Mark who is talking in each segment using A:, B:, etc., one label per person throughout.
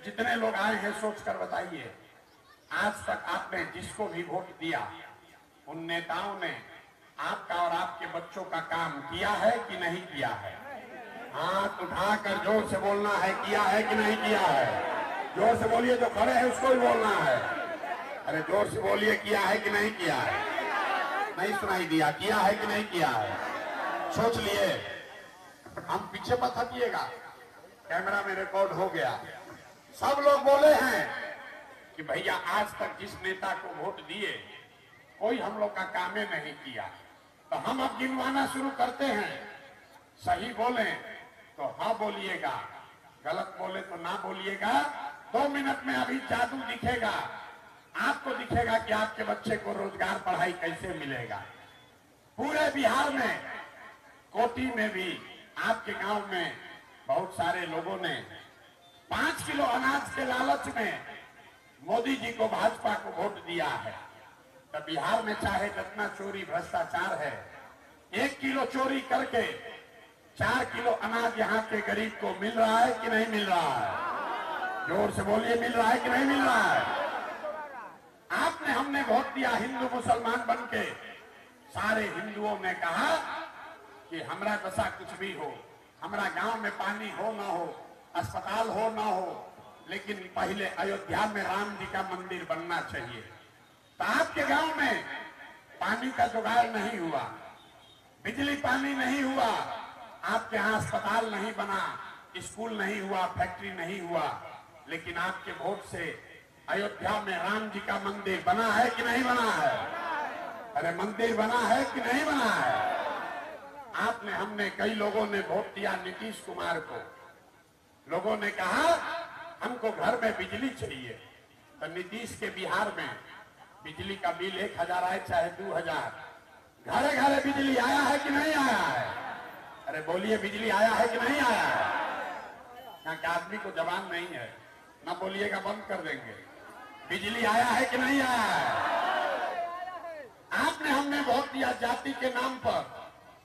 A: जितने लोग आए हैं सोच कर बताइए, आज तक आपने जिसको भी वोट दिया उन नेताओं ने आपका और आपके बच्चों का काम किया है कि नहीं किया है? हाथ उठाकर जोर से बोलना है, किया है कि नहीं किया है? जोर से बोलिए, जो खड़े हैं उसको भी बोलना है। अरे जोर से बोलिए, किया है कि नहीं किया है? नहीं सुनाई दिया, किया है कि नहीं किया है? सोच लिए। हम पीछे मत हटिएगा, कैमरा में रिकॉर्ड हो गया। सब लोग बोले हैं कि भैया आज तक जिस नेता को वोट दिए कोई हम लोग का कामे नहीं किया। तो हम अब गिनवाना शुरू करते हैं। सही बोले तो हाँ बोलिएगा, गलत बोले तो ना बोलिएगा। 2 मिनट में अभी जादू दिखेगा, आपको दिखेगा कि आपके बच्चे को रोजगार पढ़ाई कैसे मिलेगा। पूरे बिहार में, कोटी में भी, आपके गांव में बहुत सारे लोगों ने 5 किलो अनाज के लालच में मोदी जी को, भाजपा को वोट दिया है। तो बिहार में चाहे जितना चोरी भ्रष्टाचार है, 1 किलो चोरी करके 4 किलो अनाज यहाँ के गरीब को मिल रहा है कि नहीं मिल रहा है? जोर से बोलिए, मिल रहा है कि नहीं मिल रहा है? आपने, हमने वोट दिया हिंदू मुसलमान बन के। सारे हिंदुओं ने कहा कि हमरा दशा कुछ भी हो, हमारा गांव में पानी हो ना हो, अस्पताल हो ना हो, लेकिन पहले अयोध्या में राम जी का मंदिर बनना चाहिए। तो आपके गांव में पानी का जुगाड़ नहीं हुआ, बिजली पानी नहीं हुआ, आपके यहाँ अस्पताल नहीं बना, स्कूल नहीं हुआ, फैक्ट्री नहीं हुआ, लेकिन आपके वोट से अयोध्या में राम जी का मंदिर बना है कि नहीं बना है? अरे मंदिर बना है कि नहीं बना है? आपने, हमने, कई लोगों ने वोट दिया नीतीश कुमार को। लोगों ने कहा हमको घर में बिजली चाहिए। तो नीतीश के बिहार में बिजली का बिल 1000 आए चाहे 2000, घरे घरे बिजली आया है कि नहीं आया है? अरे बोलिए, बिजली आया है कि नहीं आया है? यहाँ के आदमी को जवान नहीं है, ना बोलिएगा, बंद कर देंगे। बिजली आया है कि नहीं आया है? आपने, हमने वोट दिया जाति के नाम पर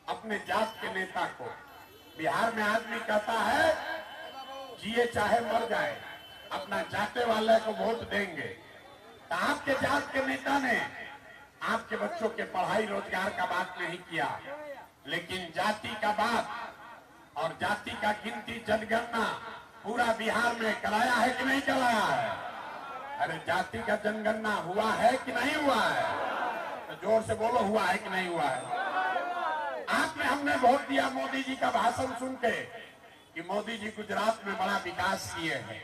A: अपने जात के नेता को। बिहार में आदमी कहता है जिए चाहे मर जाए, अपना जाते वाले को वोट देंगे। तो आपके जात के नेता ने आपके बच्चों के पढ़ाई रोजगार का बात नहीं किया, लेकिन जाति का बात और जाति का गिनती जनगणना पूरा बिहार में कराया है कि नहीं कराया है? अरे जाति का जनगणना हुआ है कि नहीं हुआ है? तो जोर से बोलो, हुआ है कि नहीं हुआ है? आपने, हमने वोट दिया मोदी जी का भाषण सुन के कि मोदी जी गुजरात में बड़ा विकास किए हैं।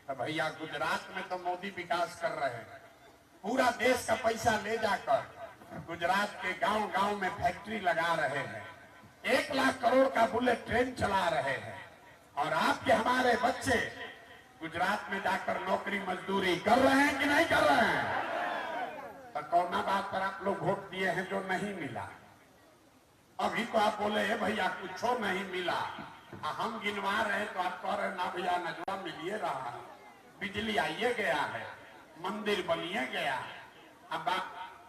A: तो भैया गुजरात में तो मोदी विकास कर रहे हैं, पूरा देश का पैसा ले जाकर गुजरात के गांव गांव में फैक्ट्री लगा रहे हैं, 1 लाख करोड़ का बुलेट ट्रेन चला रहे हैं। और आपके, हमारे बच्चे गुजरात में जाकर नौकरी मजदूरी कर रहे हैं कि नहीं कर रहे हैं? तो कौन बात पर आप लोग वोट दिए हैं जो नहीं मिला? अभी तो आप बोले है भैया कुछ नहीं मिला, हम गिनवा रहे तो आप कह रहे ना भैया, नजवा मिलिए रहा, बिजली आइए गया है, मंदिर बनिए गया, अब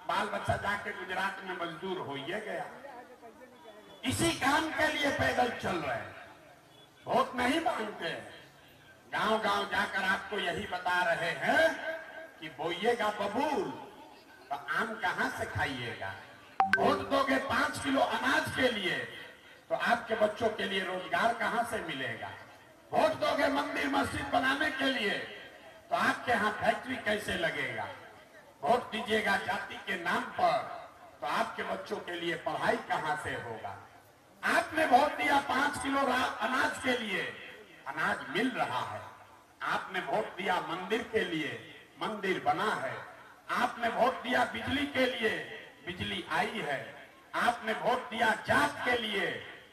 A: बाल बच्चा जाके गुजरात में मजदूर होइए गया। इसी काम के लिए पैदल चल रहे हैं, वोट नहीं मांगते हैं। गांव गांव जाकर आपको यही बता रहे हैं कि बोइएगा बबूल तो आम कहां से खाइएगा। वोट दोगे 5 किलो अनाज के लिए तो आपके बच्चों के लिए रोजगार कहां से मिलेगा? वोट दोगे मंदिर मस्जिद बनाने के लिए तो आपके यहाँ फैक्ट्री कैसे लगेगा? वोट दीजिएगा जाति के नाम पर तो आपके बच्चों के लिए पढ़ाई कहां से होगा? आपने वोट दिया 5 किलो अनाज के लिए, अनाज मिल रहा है। आपने वोट दिया मंदिर के लिए, मंदिर बना है। आपने वोट दिया बिजली के लिए, बिजली आई है। आपने वोट दिया जात के लिए,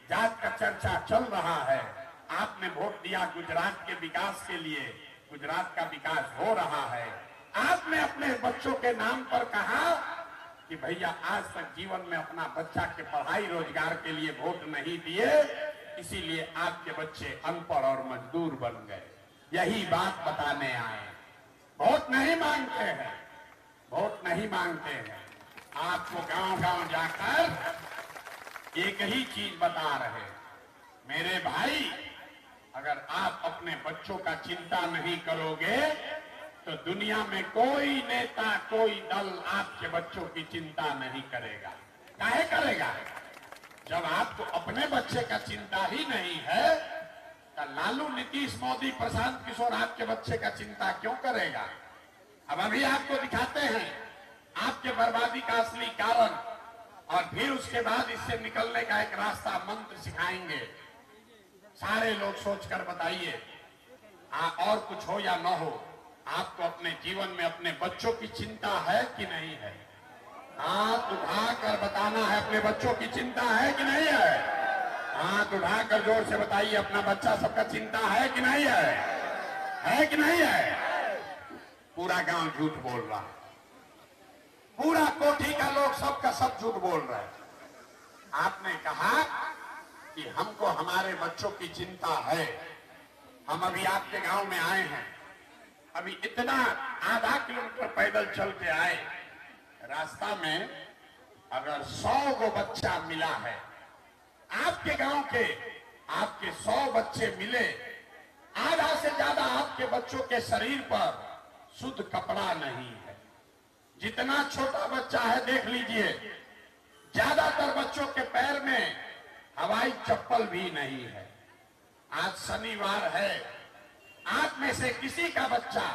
A: जात का चर्चा चल रहा है। आपने वोट दिया गुजरात के विकास के लिए, गुजरात का विकास हो रहा है। आपने अपने बच्चों के नाम पर कहा कि भैया आज तक जीवन में अपना बच्चा के पढ़ाई रोजगार के लिए वोट नहीं दिए, इसीलिए आपके बच्चे अनपढ़ और मजदूर बन गए। यही बात बताने आए। वोट नहीं मांगते हैं, वोट नहीं मांगते हैं। आपको गांव गांव जाकर एक ही चीज बता रहे, मेरे भाई अगर आप अपने बच्चों का चिंता नहीं करोगे तो दुनिया में कोई नेता, कोई दल आपके बच्चों की चिंता नहीं करेगा। काहे करेगा? जब आपको अपने बच्चे का चिंता ही नहीं है तो लालू, नीतीश, मोदी, प्रशांत किशोर आपके बच्चे का चिंता क्यों करेगा? अब अभी आपको दिखाते हैं आपके बर्बादी का असली कारण, और फिर उसके बाद इससे निकलने का एक रास्ता, मंत्र सिखाएंगे। सारे लोग सोचकर बताइए, और कुछ हो या न हो, आपको अपने जीवन में अपने बच्चों की चिंता है कि नहीं है? हाथ उठाकर बताना है, अपने बच्चों की चिंता है कि नहीं है? हाथ उठाकर जोर से बताइए, अपना बच्चा सबका चिंता है कि नहीं है? है कि नहीं है? पूरा गांव झूठ बोल रहा है, पूरा कोठी का लोग सबका सब झूठ बोल रहे हैं। आपने कहा कि हमको हमारे बच्चों की चिंता है। हम अभी आपके गांव में आए हैं, अभी इतना आधा किलोमीटर पैदल चल के आए, रास्ता में अगर 100 गो बच्चा मिला है, आपके गांव के आपके 100 बच्चे मिले, आधा से ज्यादा आपके बच्चों के शरीर पर शुद्ध कपड़ा नहीं है। जितना छोटा बच्चा है देख लीजिए, ज्यादातर बच्चों के पैर में हवाई चप्पल भी नहीं है। आज शनिवार है, आप में से किसी का बच्चा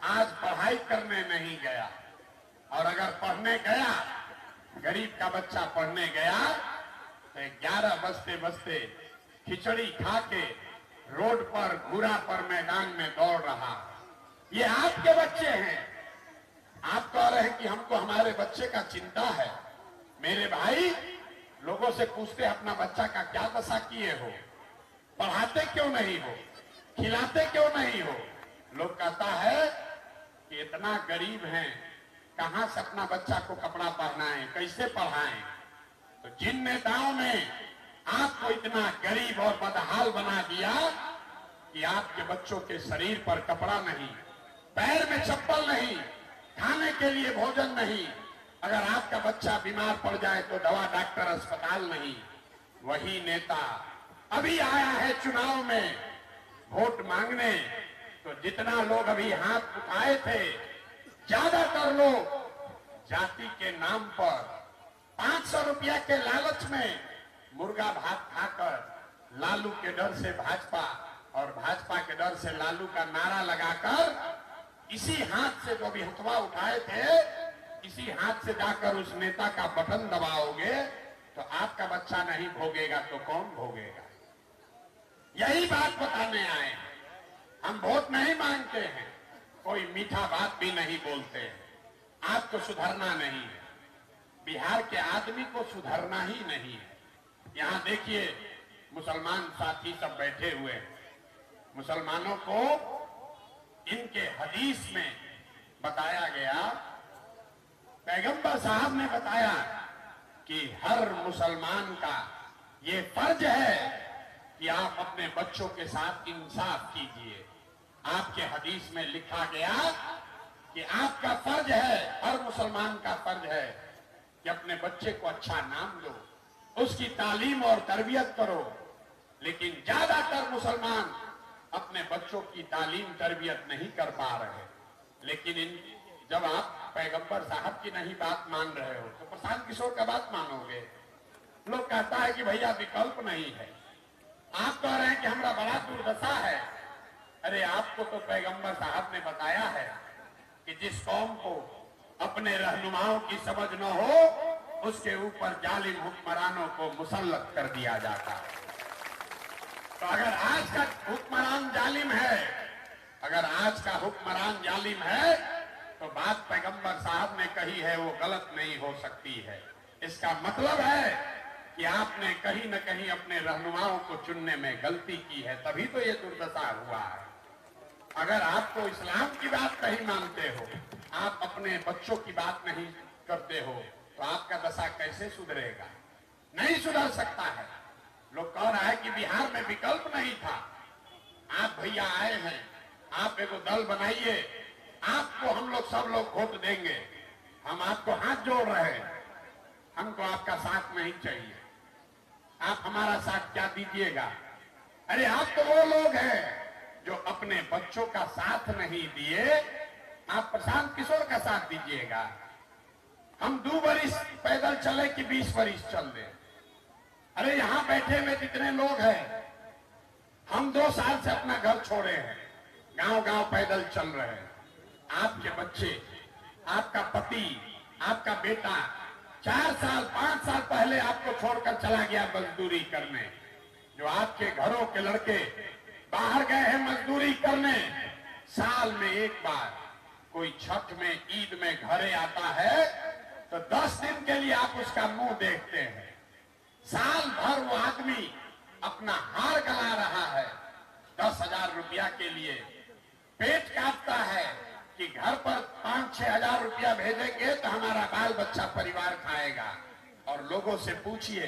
A: आज पढ़ाई करने नहीं गया, और अगर पढ़ने गया, गरीब का बच्चा पढ़ने गया तो 11 बजते बजते खिचड़ी खा के रोड पर, घूरा पर मैदान में दौड़ रहा। ये आपके बच्चे हैं। आप कह रहे हैं कि हमको हमारे बच्चे का चिंता है। मेरे भाई, लोगों से पूछते अपना बच्चा का क्या दशा किए हो, पढ़ाते क्यों नहीं हो, खिलाते क्यों नहीं हो? लोग कहता है कि इतना गरीब हैं, कहां से अपना बच्चा को कपड़ा पहनाएं, कैसे पढ़ाएं? तो जिन नेताओं ने आपको इतना गरीब और बदहाल बना दिया कि आपके बच्चों के शरीर पर कपड़ा नहीं, पैर में चप्पल नहीं, खाने के लिए भोजन नहीं, अगर आपका बच्चा बीमार पड़ जाए तो दवा, डॉक्टर, अस्पताल नहीं, वही नेता अभी आया है चुनाव में वोट मांगने। तो जितना लोग अभी हाथ उठाए थे, ज्यादातर लोग जाति के नाम पर 500 रुपया के लालच में मुर्गा भात खाकर लालू के डर से भाजपा और भाजपा के डर से लालू का नारा लगाकर इसी हाथ से जो भी हथवा उठाए थे, इसी हाथ से जाकर उस नेता का बटन दबाओगे तो आपका बच्चा नहीं भोगेगा तो कौन भोगेगा? यही बात बताने आए हैं। हम वोट नहीं मांगते हैं, कोई मीठा बात भी नहीं बोलते हैं। आपको सुधरना नहीं है, बिहार के आदमी को सुधरना ही नहीं है। यहाँ देखिए, मुसलमान साथी सब बैठे हुए हैं। मुसलमानों को इनके हदीस में बताया गया, पैगंबर साहब ने बताया कि हर मुसलमान का ये फर्ज है कि आप अपने बच्चों के साथ इंसाफ कीजिए। आपके हदीस में लिखा गया कि आपका फर्ज है, हर मुसलमान का फर्ज है कि अपने बच्चे को अच्छा नाम दो, उसकी तालीम और तरबियत करो। लेकिन ज्यादातर मुसलमान अपने बच्चों की तालीम तरबियत नहीं कर पा रहे। लेकिन जब आप पैगंबर साहब की नहीं बात मान रहे हो तो प्रशांत किशोर का बात मानोगे? लोग कहता है कि भैया विकल्प नहीं है। आप कह रहे हैं कि हमारा बड़ा दुर्दशा है। अरे आपको तो पैगंबर साहब ने बताया है कि जिस कौम को अपने रहनुमाओं की समझ न हो, उसके ऊपर जालिम हुक्मरानों को मुसल्लत कर दिया जाता है। तो अगर आज का हुक्मरान जालिम है, अगर आज का हुक्मरान जालिम है, तो बात पैगंबर साहब ने कही है वो गलत नहीं हो सकती है। इसका मतलब है कि आपने कहीं न कहीं अपने रहनुमाओं को चुनने में गलती की है, तभी तो ये दुर्दशा हुआ है। अगर आपको इस्लाम की बात नहीं मानते हो, आप अपने बच्चों की बात नहीं करते हो, तो आपका दशा कैसे सुधरेगा? नहीं सुधर सकता है। लोग कह रहा है कि बिहार में विकल्प नहीं था। आप भैया आए हैं, आप एगो दल बनाइए, आपको हम लोग सब लोग वोट देंगे। हम आपको हाथ जोड़ रहे हैं, हमको आपका साथ नहीं चाहिए। आप हमारा साथ क्या दीजिएगा? अरे आप तो वो लोग हैं जो अपने बच्चों का साथ नहीं दिए। आप प्रशांत किशोर का साथ दीजिएगा। हम 2 वर्ष पैदल चले कि 20 वर्ष चल दे। अरे यहां बैठे हुए जितने लोग हैं, हम 2 साल से अपना घर छोड़े हैं, गांव गांव पैदल चल रहे हैं। आपके बच्चे, आपका पति, आपका बेटा 4 साल 5 साल पहले आपको छोड़कर चला गया मजदूरी करने। जो आपके घरों के लड़के बाहर गए हैं मजदूरी करने, साल में एक बार कोई छठ में, ईद में घरे आता है तो 10 दिन के लिए आप उसका मुंह देखते हैं। साल भर वो आदमी अपना हार गला रहा है 10,000 रुपया के लिए, पेट काटता है कि घर पर 5-6 हजार रुपया भेजेंगे तो हमारा बाल बच्चा परिवार खाएगा। और लोगों से पूछिए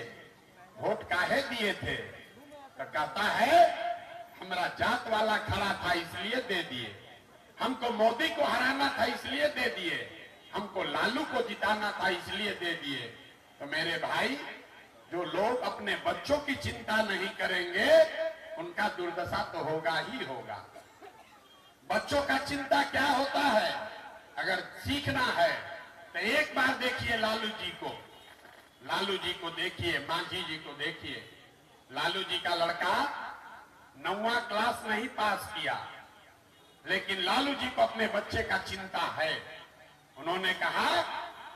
A: वोट काहे दिए थे, तो कहता है हमारा जात वाला खड़ा था इसलिए दे दिए, हमको मोदी को हराना था इसलिए दे दिए, हमको लालू को जिताना था इसलिए दे दिए। तो मेरे भाई, जो लोग अपने बच्चों की चिंता नहीं करेंगे उनका दुर्दशा तो होगा ही होगा। बच्चों का चिंता क्या होता है, अगर सीखना है तो एक बार देखिए लालू जी को देखिए, मांझी जी को देखिए। लालू जी का लड़का 9वां क्लास नहीं पास किया, लेकिन लालू जी को अपने बच्चे का चिंता है। उन्होंने कहा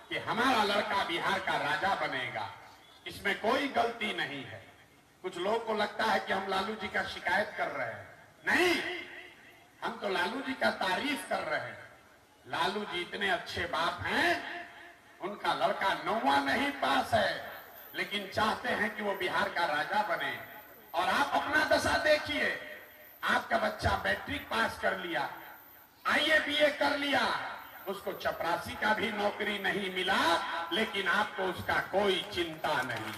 A: कि हमारा लड़का बिहार का राजा बनेगा, इसमें कोई गलती नहीं है। कुछ लोगों को लगता है कि हम लालू जी का शिकायत कर रहे हैं, नहीं, हम तो लालू जी का तारीफ कर रहे हैं। लालू जी इतने अच्छे बाप हैं, उनका लड़का 9वां नहीं पास है, लेकिन चाहते हैं कि वो बिहार का राजा बने। और आप अपना दशा देखिए, आपका बच्चा मैट्रिक पास कर लिया, IAA BA कर लिया, उसको चपरासी का भी नौकरी नहीं मिला, लेकिन आपको उसका कोई चिंता नहीं।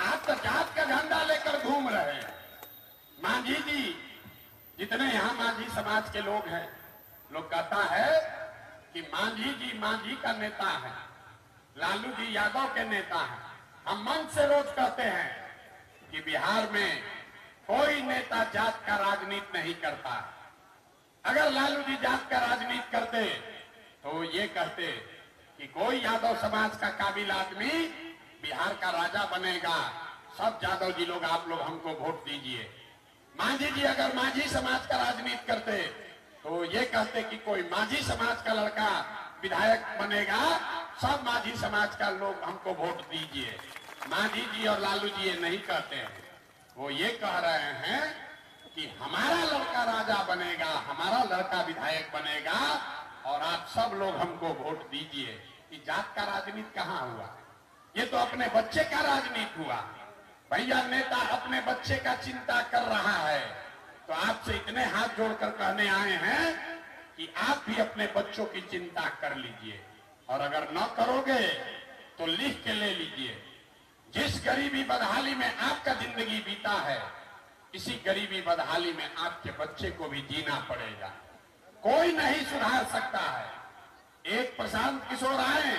A: आप तो जात का झंडा लेकर घूम रहे हैं। मांझी जी, जितने यहां मांझी समाज के लोग हैं, लोग कहता है कि मांझी जी मांझी का नेता है, लालू जी यादव के नेता हैं। हम मन से रोज कहते हैं कि बिहार में कोई नेता जात का राजनीति नहीं करता। अगर लालू जी जात का राजनीति करते तो ये कहते कि कोई यादव समाज का काबिल आदमी बिहार का राजा बनेगा, सब यादव जी लोग, आप लोग हमको वोट दीजिए। मांझी जी अगर मांझी समाज का राजनीति करते तो ये कहते कि कोई मांझी समाज का लड़का विधायक बनेगा, सब मांझी समाज का लोग हमको वोट दीजिए। मांझी जी और लालू जी ये नहीं कहते हैं, वो ये कह रहे हैं कि हमारा लड़का राजा बनेगा, हमारा लड़का विधायक बनेगा और आप सब लोग हमको वोट दीजिए। कि जात का राजनीति कहाँ हुआ, ये तो अपने बच्चे का राजनीति हुआ। भैया, नेता अपने बच्चे का चिंता कर रहा है तो आपसे इतने हाथ जोड़कर कहने आए हैं कि आप भी अपने बच्चों की चिंता कर लीजिए, और अगर न करोगे तो लिख के ले लीजिए। जिस गरीबी बदहाली में आपका जिंदगी बीता है, इसी गरीबी बदहाली में आपके बच्चे को भी जीना पड़ेगा। कोई नहीं सुधार सकता है। एक प्रशांत किशोर आए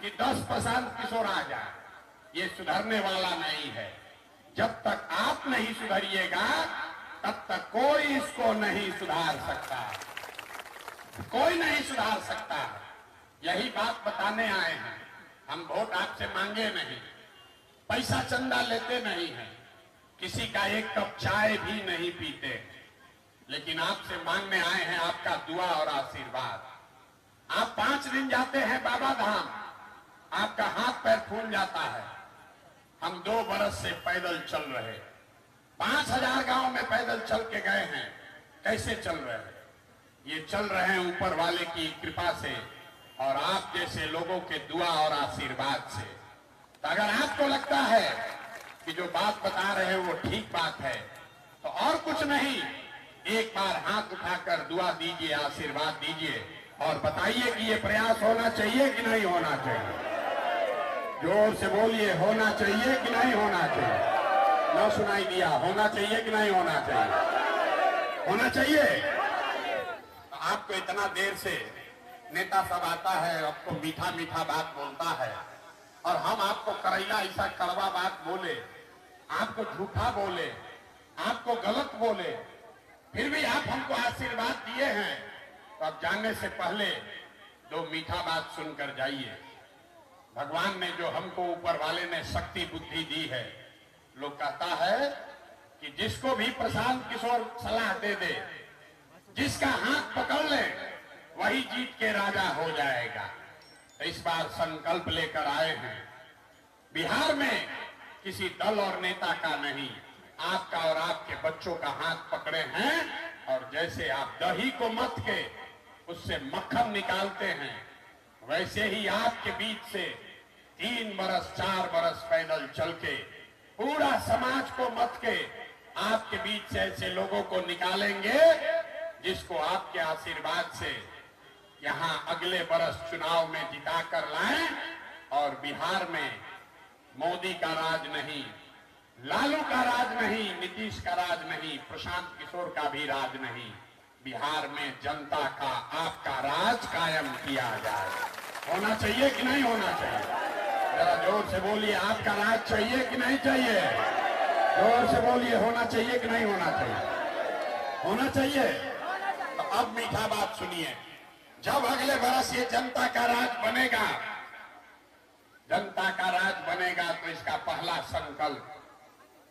A: कि 10 प्रशांत किशोर आ जाए, ये सुधरने वाला नहीं है। जब तक आप नहीं सुधरिएगा तब तक कोई इसको नहीं सुधार सकता, कोई नहीं सुधार सकता। यही बात बताने आए हैं। हम वोट आपसे मांगे नहीं, पैसा चंदा लेते नहीं हैं, किसी का एक कप चाय भी नहीं पीते, लेकिन आपसे मांगने आए हैं आपका दुआ और आशीर्वाद। आप 5 दिन जाते हैं बाबा धाम, आपका हाथ पैर फूल जाता है। हम 2 बरस से पैदल चल रहे, 5000 गांव में पैदल चल के गए हैं। कैसे चल रहे हैं? ये चल रहे हैं ऊपर वाले की कृपा से और आप जैसे लोगों के दुआ और आशीर्वाद से। तो अगर आपको लगता है कि जो बात बता रहे हैं वो ठीक बात है, तो और कुछ नहीं, एक बार हाथ उठाकर दुआ दीजिए, आशीर्वाद दीजिए और बताइए कि ये प्रयास होना चाहिए कि नहीं होना चाहिए। जोर से बोलिए, होना चाहिए कि नहीं होना चाहिए। न सुनाई दिया, होना चाहिए कि नहीं होना चाहिए? होना चाहिए। तो आपको इतना देर से नेता सब आता है, आपको मीठा मीठा बात बोलता है, और हम आपको करैला ऐसा कड़वा बात बोले, आपको झूठा बोले, आपको गलत बोले, फिर भी आप हमको आशीर्वाद दिए हैं, तो अब जाने से पहले दो मीठा बात सुनकर जाइए। भगवान ने जो हमको ऊपर वाले ने शक्ति बुद्धि दी है, लोग कहता है कि जिसको भी प्रशांत किशोर सलाह दे दे, जिसका हाथ पकड़ ले, वही जीत के राजा हो जाएगा। तो इस बार संकल्प लेकर आए हैं, बिहार में किसी दल और नेता का नहीं, आपका और आपके बच्चों का हाथ पकड़े हैं, और जैसे आप दही को मथ के उससे मक्खन निकालते हैं, वैसे ही आपके बीच से 3 बरस 4 बरस पैदल चल के पूरा समाज को मथ के आपके बीच से ऐसे लोगों को निकालेंगे जिसको आपके आशीर्वाद से यहां अगले बरस चुनाव में जिताकर लाएं, और बिहार में मोदी का राज नहीं, लालू का राज नहीं, नीतीश का राज नहीं, प्रशांत किशोर का भी राज नहीं, बिहार में जनता का आपका राज कायम किया जाए। होना चाहिए कि नहीं होना चाहिए? जरा जोर से बोलिए, आपका राज चाहिए कि नहीं चाहिए? जोर से बोलिए, होना चाहिए कि नहीं होना चाहिए? होना चाहिए। तो अब मीठा बात सुनिए, जब अगले बरस ये जनता का राज बनेगा, जनता का राज बनेगा, तो इसका पहला संकल्प,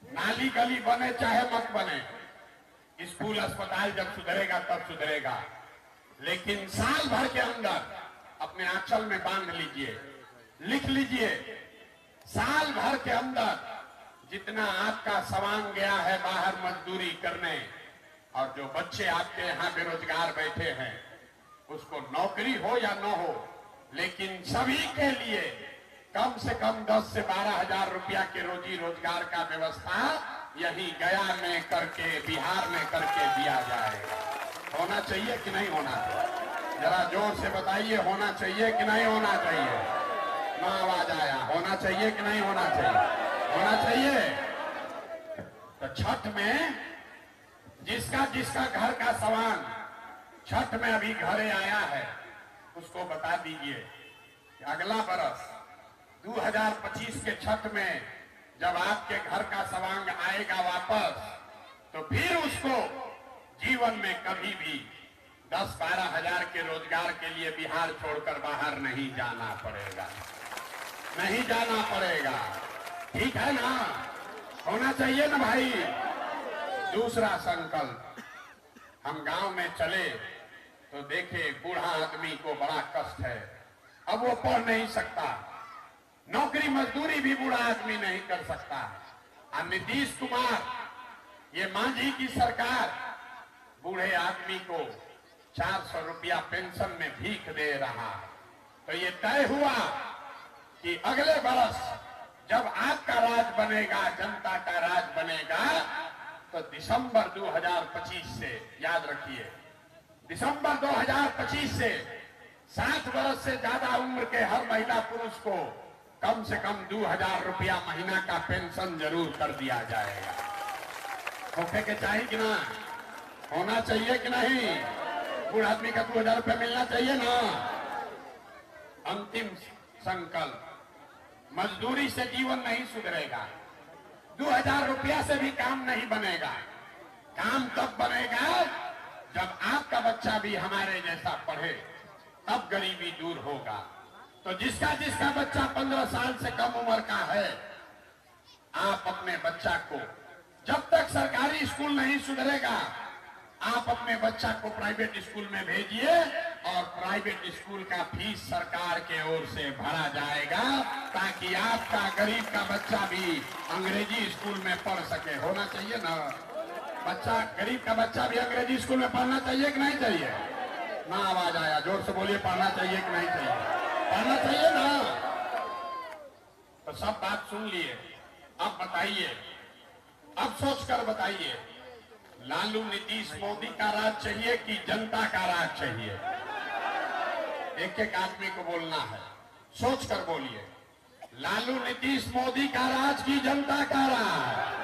A: नाली गली बने चाहे मत बने, स्कूल अस्पताल जब सुधरेगा तब सुधरेगा, लेकिन साल भर के अंदर अपने आंचल में बांध लीजिए, लिख लीजिए, साल भर के अंदर जितना आपका सामान गया है बाहर मजदूरी करने, और जो बच्चे आपके यहाँ बेरोजगार बैठे हैं, उसको नौकरी हो या न हो, लेकिन सभी के लिए कम से कम 10 से 12 हजार रुपया के रोजी रोजगार का व्यवस्था यही गया में करके, बिहार में करके दिया जाएगा। होना चाहिए कि नहीं होना चाहिए? जरा जोर से बताइए, होना चाहिए कि नहीं होना चाहिए? ना आवाज आया, होना चाहिए कि नहीं होना चाहिए? होना चाहिए। तो छठ में जिसका जिसका घर का सामान छठ में अभी घरे आया है, उसको बता दीजिए कि अगला बरस 2025 के छठ में जब आपके घर का सामान आएगा वापस, तो फिर उसको जीवन में कभी भी 10-12 हजार के रोजगार के लिए बिहार छोड़कर बाहर नहीं जाना पड़ेगा, नहीं जाना पड़ेगा। ठीक है ना? होना चाहिए ना भाई? दूसरा संकल्प, हम गांव में चले तो देखे बूढ़ा आदमी को बड़ा कष्ट है, अब वो पढ़ नहीं सकता, नौकरी मजदूरी भी बूढ़ा आदमी नहीं कर सकता। और नीतीश कुमार, ये मांझी की सरकार, बूढ़े आदमी को 400 रुपया पेंशन में भीख दे रहा। तो ये तय हुआ कि अगले बरस जब आपका राज बनेगा, जनता का राज बनेगा, तो दिसंबर 2025 से, याद रखिए, दिसंबर 2025 से 60 वर्ष से ज्यादा उम्र के हर महिला पुरुष को कम से कम 2000 रुपया महीना का पेंशन जरूर कर दिया जाएगा। होके के चाहिए कि ना? होना चाहिए कि नहीं? बूढ़ा आदमी का 2000 रुपया मिलना चाहिए ना? अंतिम संकल्प, मजदूरी से जीवन नहीं सुधरेगा, 2000 रुपया से भी काम नहीं बनेगा। काम तब बनेगा जब आपका बच्चा भी हमारे जैसा पढ़े, तब गरीबी दूर होगा। तो जिसका जिसका बच्चा 15 साल से कम उम्र का है, आप अपने बच्चा को, जब तक सरकारी स्कूल नहीं सुधरेगा, आप अपने बच्चा को प्राइवेट स्कूल में भेजिए, और प्राइवेट स्कूल का फीस सरकार के ओर से भरा जाएगा, ताकि आपका गरीब का बच्चा भी अंग्रेजी स्कूल में पढ़ सके। होना चाहिए ना? बच्चा, गरीब का बच्चा भी अंग्रेजी स्कूल में पढ़ना चाहिए कि नहीं चाहिए? ना आवाज आया, जोर से बोलिए, पढ़ना चाहिए कि नहीं चाहिए? पढ़ना चाहिए ना? तो सब बात सुन लिए, अब बताइए, अब सोचकर बताइए, लालू नीतीश मोदी का राज चाहिए कि जनता का राज चाहिए? एक एक आदमी को बोलना है, सोचकर बोलिए, लालू नीतीश मोदी का राज की जनता का राज?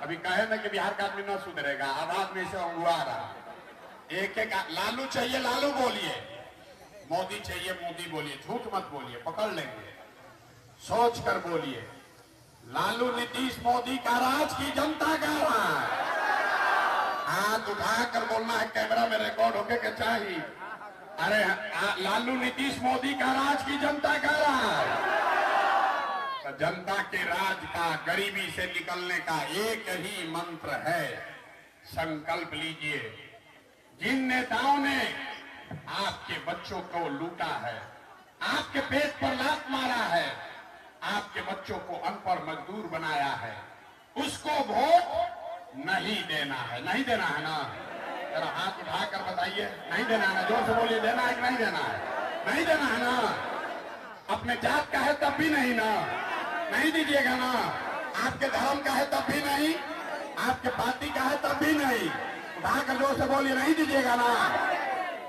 A: अभी कहे ना कि बिहार का आदमी न सुधरेगा, आवाज में से हुआ रहा। एक एक लालू चाहिए, लालू बोलिए, मोदी चाहिए, मोदी बोलिए, झूठ मत बोलिए, पकड़ लेंगे। सोच कर बोलिए, लालू नीतीश मोदी का राज की जनता का राज। हाथ उठाकर बोलना है, कैमरा में रिकॉर्ड होके के चाहिए। अरे लालू नीतीश मोदी का राज की जनता का राज। तो जनता के राज का, गरीबी से निकलने का एक ही मंत्र है, संकल्प लीजिए। जिन नेताओं ने आपके बच्चों को लूटा है, आपके पेट पर लात मारा है, आपके बच्चों को अनपढ़ मजदूर बनाया है, उसको वोट नहीं देना है। नहीं देना है ना? जरा हाथ उठाकर बताइए, नहीं देना है ना? जोर से बोलिए, देना है कि नहीं देना है? नहीं देना है ना? अपने जात का है तब भी नहीं ना? नहीं दीजिएगा ना? आपके धर्म का है तब भी नहीं? आपके पार्टी का है तब भी नहीं? उठाकर जोर से बोलिए, नहीं दीजिएगा ना?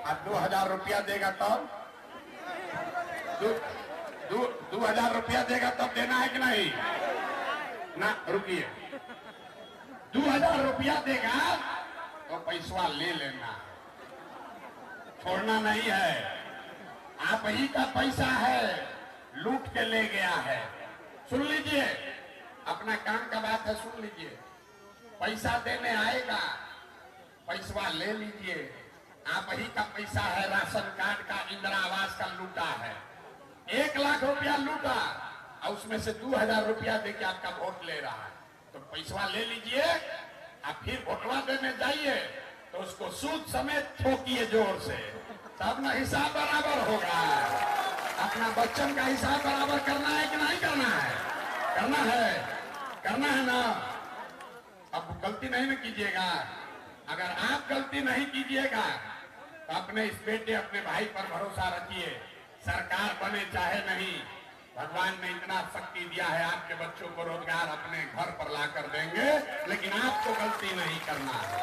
A: अब 2000 रुपया देगा तब? 2000 रुपया देगा तब देना है कि नहीं? ना, रुकिए। 2000 रुपया देगा तो पैसा ले लेना, छोड़ना नहीं है। आप ही का पैसा है, लूट के ले गया है। सुन लीजिए, अपना काम का बात है, सुन लीजिए। पैसा देने आएगा, पैसा ले लीजिए। आप ही का पैसा है, राशन कार्ड का, इंदिरा आवास का लूटा है। 1 लाख रुपया लूटा और उसमें से 2000 रुपया देके आपका वोट ले रहा है, तो पैसा ले लीजिए। आप फिर वोटवा देने जाइए तो उसको सूद समेत ठोकिए जोर से, तब ना हिसाब बराबर होगा। अपना बच्चन का हिसाब बराबर करना है कि नहीं करना है? करना है, करना है ना? अब गलती नहीं ना कीजिएगा। अगर आप गलती नहीं कीजिएगा तो अपने इस बेटे, अपने भाई पर भरोसा रखिए। सरकार बने चाहे नहीं, भगवान ने इतना शक्ति दिया है, आपके बच्चों को रोजगार अपने घर पर लाकर देंगे, लेकिन आपको गलती नहीं करना है।